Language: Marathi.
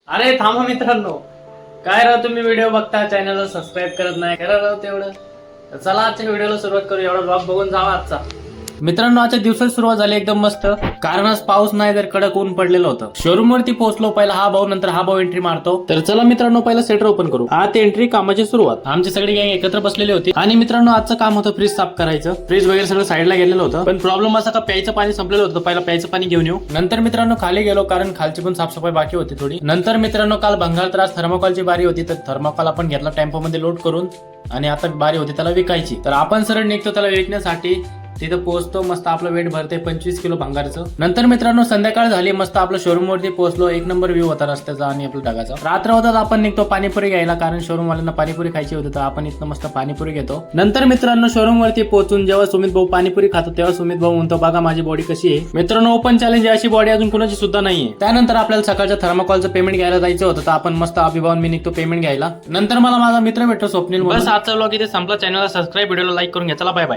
अरे थांबा मित्रांनो, काय राव तुम्ही व्हिडिओ बघता चॅनलला सबस्क्राईब करत नाही, करा राव तेवढं. तर चला आजच्या व्हिडिओला सुरुवात करू. एवढा ब्लॉग बघून जावा आजचा. मित्रांनो, आजच्या दिवसात सुरुवात झाली एकदम मस्त, कारण आज पाऊस नाही तर कडक ऊन पडलेलं होतं. शोरूम वरती पोहोचलो, पहिला हा भाऊ नंतर हा भाऊ एंट्री मारतो. तर चला मित्रांनो, पहिला सेटर ओपन करू. आत एंट्री कामाची सुरुवात. आमची सगळी गँग एकत्र बसलेली होती आणि मित्रांनो आजचं काम होतं फ्रीज साफ करायचं. फ्रीज वगैरे सगळं साईडला गेलेलं होतं, पण प्रॉब्लेम असा का प्यायचं पाणी संपलेलं होतं. पहिला प्यायचं पाणी घेऊन येऊ. नंतर मित्रांनो खाली गेलो, कारण खालची पण साफसफाई बाकी होती थोडी. नंतर मित्रांनो काल भंगार त्रास थर्माकॉलची बारी होती, तर थर्माकॉल आपण घेतला टेम्पो मध्ये लोड करून आणि आता बारी होती त्याला विकायची. तर आपण सरळ निघतो त्याला विकण्यासाठी. तिथं पोहोचतो, मस्त आपलं वेट भरते 25 किलो भंगारचं. नंतर मित्रांनो संध्याकाळ झाली, मस्त आपलं शोरूम वरती पोहोचलो. एक नंबर व्ह्यू होता रस्त्याचा आणि आपल्या ढगाचा. रात्र होतात आपण निघतो पाणीपुरी घ्यायला, कारण शोरूम वाल्यांना पाणीपुरी खायची होती, तर आपण इथं मस्त पाणीपुरी घेतो. नंतर मित्रांनो शोरूम वरती पोहोचून जेव्हा सुमित भाऊ पाणीपुरी खातो, तेव्हा सुमित भाऊ म्हणतो बघा माझी बॉडी कशी आहे. मित्रांनो ओपन चॅलेंज अशी बॉडी अजून कोणाची सुद्धा नाहीये. त्यानंतर आपल्याला सकाळच्या थर्माकॉलचं पेमेंट घ्यायला जायचं होतं, तर आपण मस्त अभिभावन मी निघतो पेमेंट घ्यायला. नंतर मला माझा मित्र भेटतो स्वप्नील. बस आजचा व्लॉग इथे संपला. चॅनलला सबस्क्राईब, व्हिडिओला लाईक करून घ्या. चला बाय बाय.